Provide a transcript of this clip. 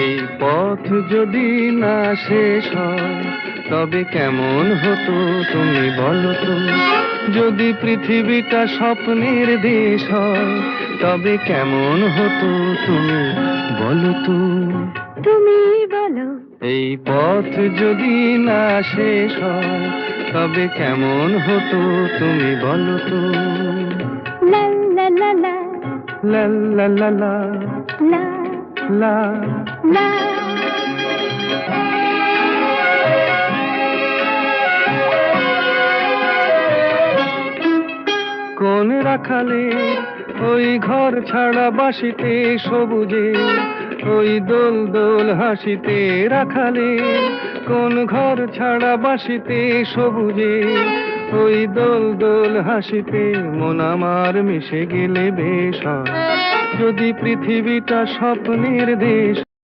এই পথ যদি না শেষ হয় তবে কেমন হতো তুমি বলো তো। যদি পৃথিবীটা স্বপ্নের দেশ হয় তবে কেমন হতো তুমি বলো তো। তুমি বলো। এই পথ যদি না শেষ হয় তবে কেমন হতো তুমি বলো তো। লা লা লা লা লা লা লা লা লা লা। লা। কোন রাখালে ওই ঘর ছাড়া বাসিতে সবুজে, ওই দোল দোল হাসিতে রাখালে। কোন ঘর ছাড়া বাসিতে সবুজে, ওই দোল দোল হাসিতে মন আমার মিশে গেলে বেশ হয়। যদি পৃথিবীটা স্বপ্নের দেশ